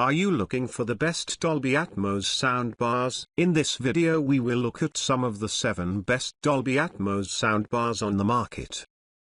Are you looking for the best Dolby Atmos soundbars? In this video we will look at some of the 7 best Dolby Atmos soundbars on the market.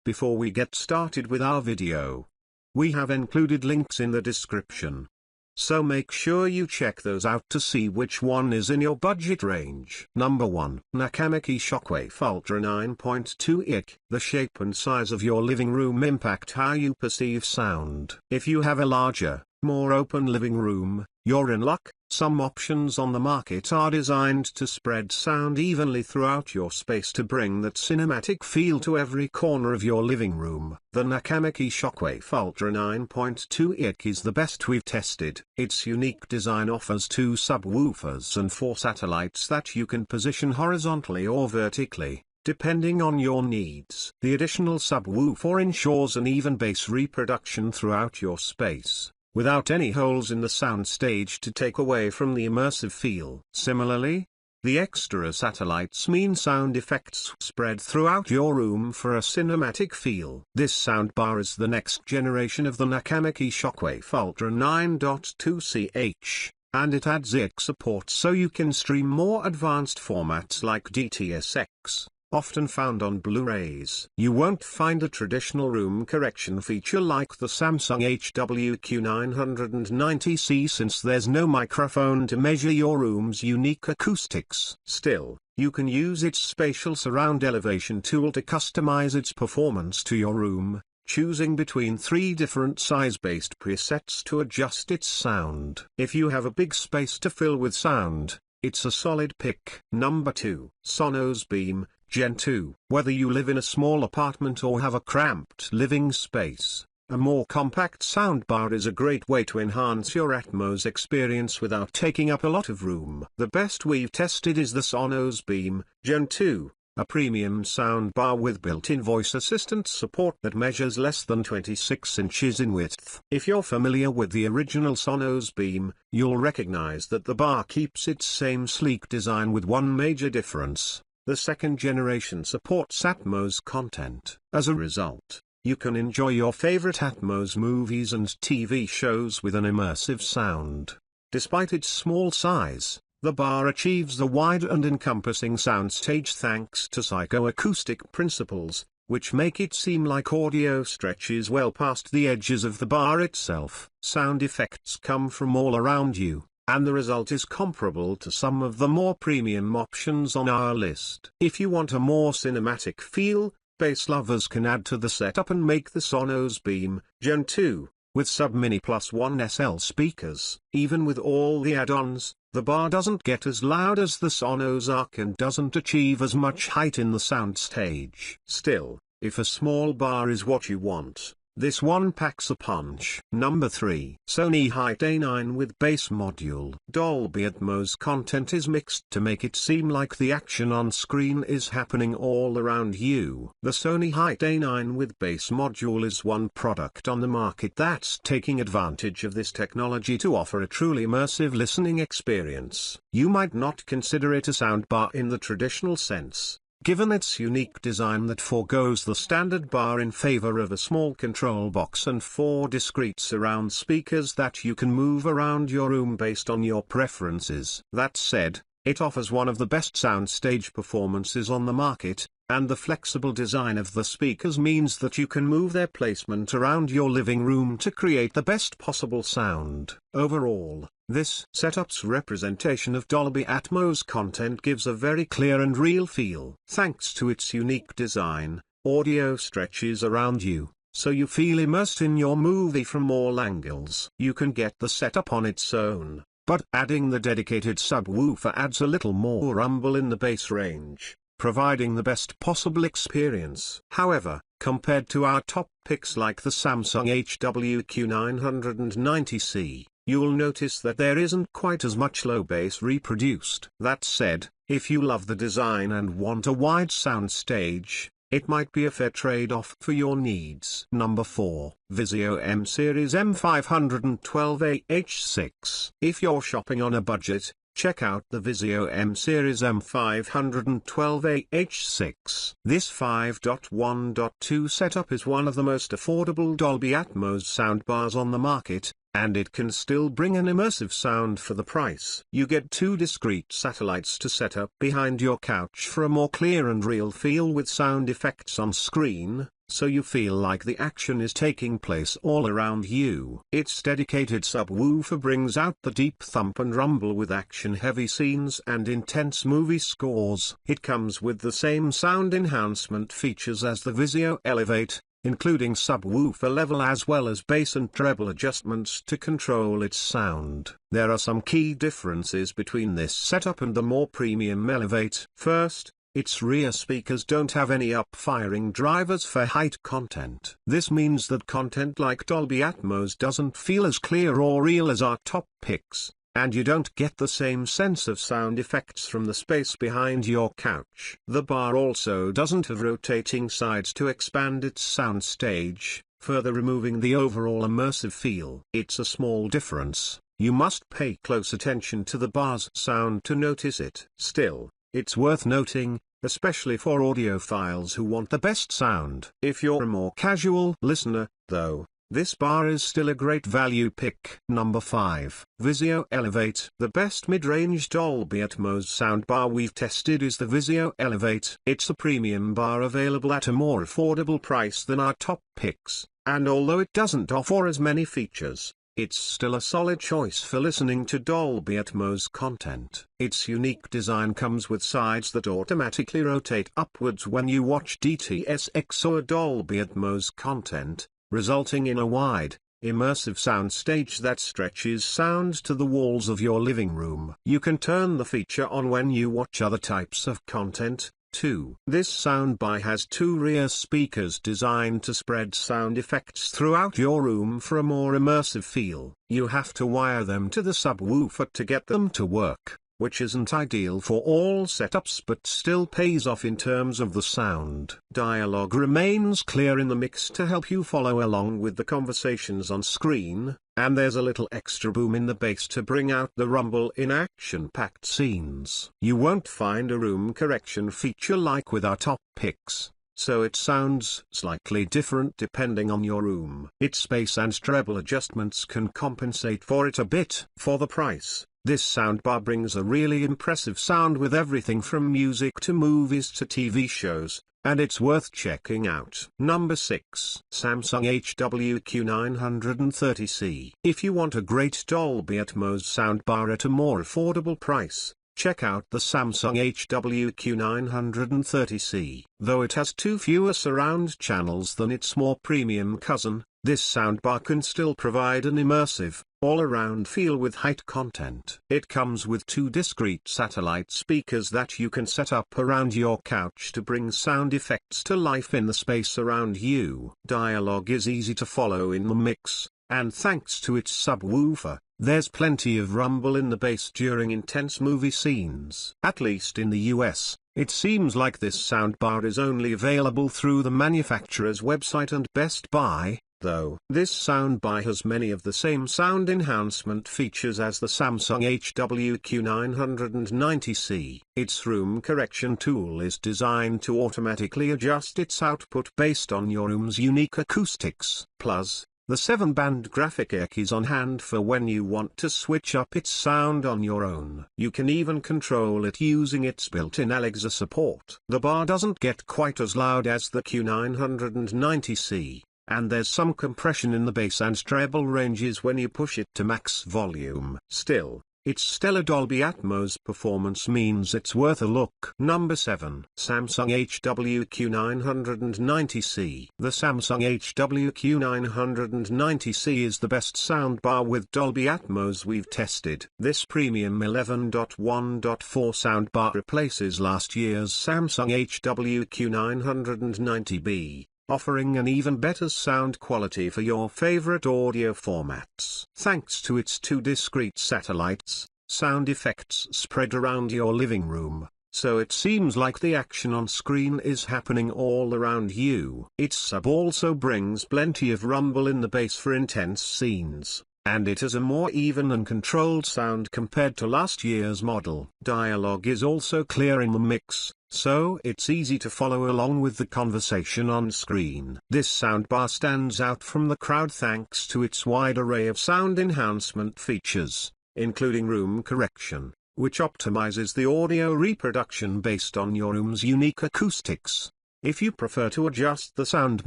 Before we get started with our video, we have included links in the description, so make sure you check those out to see which one is in your budget range. Number 1. Nakamaki Shockwave Ultra 9.2 IC. The shape and size of your living room impact how you perceive sound. If you have a larger, more open living room, you're in luck. Some options on the market are designed to spread sound evenly throughout your space to bring that cinematic feel to every corner of your living room. The Nakamaki Shockwave Ultra 9.2 IC is the best we've tested. Its unique design offers 2 subwoofers and 4 satellites that you can position horizontally or vertically, depending on your needs. The additional subwoofer ensures an even bass reproduction throughout your space, without any holes in the soundstage to take away from the immersive feel. Similarly, the extra satellites mean sound effects spread throughout your room for a cinematic feel. This soundbar is the next generation of the Nakamaki Shockwave Ultra 9.2 ch, and it adds IC support so you can stream more advanced formats like DTS:X, often found on Blu-rays. You won't find a traditional room correction feature like the Samsung HWQ990C since there's no microphone to measure your room's unique acoustics. Still, you can use its spatial surround elevation tool to customize its performance to your room, choosing between 3 different size-based presets to adjust its sound. If you have a big space to fill with sound, it's a solid pick. Number 2. Sonos Beam Gen 2. Whether you live in a small apartment or have a cramped living space, a more compact soundbar is a great way to enhance your Atmos experience without taking up a lot of room. The best we've tested is the Sonos Beam Gen 2, a premium soundbar with built-in voice assistant support that measures less than 26 inches in width. If you're familiar with the original Sonos Beam, you'll recognize that the bar keeps its same sleek design with one major difference: the second generation supports Atmos content. As a result, you can enjoy your favorite Atmos movies and TV shows with an immersive sound. Despite its small size, the bar achieves a wide and encompassing soundstage thanks to psychoacoustic principles, which make it seem like audio stretches well past the edges of the bar itself. Sound effects come from all around you, and the result is comparable to some of the more premium options on our list. If you want a more cinematic feel, bass lovers can add to the setup and make the Sonos Beam Gen 2, with sub-mini plus 1 SL speakers. Even with all the add-ons, the bar doesn't get as loud as the Sonos Arc and doesn't achieve as much height in the soundstage. Still, if a small bar is what you want, this one packs a punch. Number 3. Sony Height A9 with bass module. Dolby Atmos content is mixed to make it seem like the action on screen is happening all around you. The Sony Height A9 with bass module is one product on the market that's taking advantage of this technology to offer a truly immersive listening experience. You might not consider it a soundbar in the traditional sense, given its unique design that forgoes the standard bar in favor of a small control box and 4 discrete surround speakers that you can move around your room based on your preferences. That said, it offers one of the best soundstage performances on the market, and the flexible design of the speakers means that you can move their placement around your living room to create the best possible sound. Overall, this setup's representation of Dolby Atmos content gives a very clear and real feel. Thanks to its unique design, audio stretches around you, so you feel immersed in your movie from all angles. You can get the setup on its own, but adding the dedicated subwoofer adds a little more rumble in the bass range, providing the best possible experience. However, compared to our top picks like the Samsung HWQ990C, you'll notice that there isn't quite as much low bass reproduced. That said, if you love the design and want a wide soundstage, it might be a fair trade-off for your needs. Number 4. Vizio M Series M512AH6. If you're shopping on a budget, check out the Vizio M Series M512AH6. This 5.1.2 setup is one of the most affordable Dolby Atmos soundbars on the market, and it can still bring an immersive sound for the price. You get 2 discrete satellites to set up behind your couch for a more clear and real feel with sound effects on screen, so you feel like the action is taking place all around you. Its dedicated subwoofer brings out the deep thump and rumble with action-heavy scenes and intense movie scores. It comes with the same sound enhancement features as the Vizio Elevate, including subwoofer level as well as bass and treble adjustments to control its sound. There are some key differences between this setup and the more premium Elevate. First, its rear speakers don't have any up-firing drivers for height content. This means that content like Dolby Atmos doesn't feel as clear or real as our top picks, and you don't get the same sense of sound effects from the space behind your couch. The bar also doesn't have rotating sides to expand its sound stage, further removing the overall immersive feel. It's a small difference. You must pay close attention to the bar's sound to notice it. Still, it's worth noting, especially for audiophiles who want the best sound. If you're a more casual listener, though, this bar is still a great value pick. Number 5. Vizio Elevate. The best mid-range Dolby Atmos soundbar we've tested is the Vizio Elevate. It's a premium bar available at a more affordable price than our top picks, and although it doesn't offer as many features, it's still a solid choice for listening to Dolby Atmos content. Its unique design comes with sides that automatically rotate upwards when you watch DTS:X or Dolby Atmos content, resulting in a wide, immersive sound stage that stretches sound to the walls of your living room. You can turn the feature on when you watch other types of content, too. This soundbar has 2 rear speakers designed to spread sound effects throughout your room for a more immersive feel. You have to wire them to the subwoofer to get them to work, which isn't ideal for all setups but still pays off in terms of the sound. Dialogue remains clear in the mix to help you follow along with the conversations on screen, and there's a little extra boom in the bass to bring out the rumble in action-packed scenes. You won't find a room correction feature like with our top picks, so it sounds slightly different depending on your room. Its bass and treble adjustments can compensate for it a bit. For the price, this soundbar brings a really impressive sound with everything from music to movies to TV shows, and it's worth checking out. Number 6. Samsung HWQ930C. If you want a great Dolby Atmos soundbar at a more affordable price, check out the Samsung HWQ930C. Though it has 2 fewer surround channels than its more premium cousin, this soundbar can still provide an immersive, all-around feel with height content. It comes with 2 discrete satellite speakers that you can set up around your couch to bring sound effects to life in the space around you. Dialogue is easy to follow in the mix, and thanks to its subwoofer, there's plenty of rumble in the bass during intense movie scenes. At least in the US, it seems like this soundbar is only available through the manufacturer's website and Best Buy, though. This soundbar has many of the same sound enhancement features as the Samsung HWQ990C. Its room correction tool is designed to automatically adjust its output based on your room's unique acoustics. Plus, the 7-band graphic AirK is on hand for when you want to switch up its sound on your own. You can even control it using its built-in Alexa support. The bar doesn't get quite as loud as the Q990C, and there's some compression in the bass and treble ranges when you push it to max volume. Still, its stellar Dolby Atmos performance means it's worth a look. Number 7. Samsung HWQ990C. The Samsung HWQ990C is the best soundbar with Dolby Atmos we've tested. This premium 11.1.4 soundbar replaces last year's Samsung HWQ990B, offering an even better sound quality for your favorite audio formats. Thanks to its 2 discrete satellites, sound effects spread around your living room, so it seems like the action on screen is happening all around you. Its sub also brings plenty of rumble in the bass for intense scenes, and it has a more even and controlled sound compared to last year's model. Dialogue is also clear in the mix, so it's easy to follow along with the conversation on screen. This soundbar stands out from the crowd thanks to its wide array of sound enhancement features, including room correction, which optimizes the audio reproduction based on your room's unique acoustics. If you prefer to adjust the sound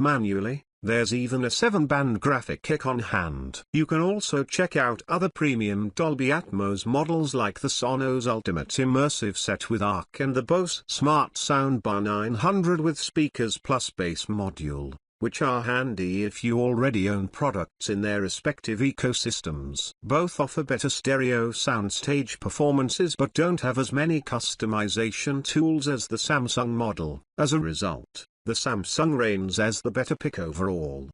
manually, there's even a 7-band graphic kick on hand. You can also check out other premium Dolby Atmos models like the Sonos Ultimate Immersive Set with ARC and the Bose Smart Soundbar 900 with speakers plus bass module, which are handy if you already own products in their respective ecosystems. Both offer better stereo soundstage performances but don't have as many customization tools as the Samsung model. As a result, the Samsung reigns as the better pick overall.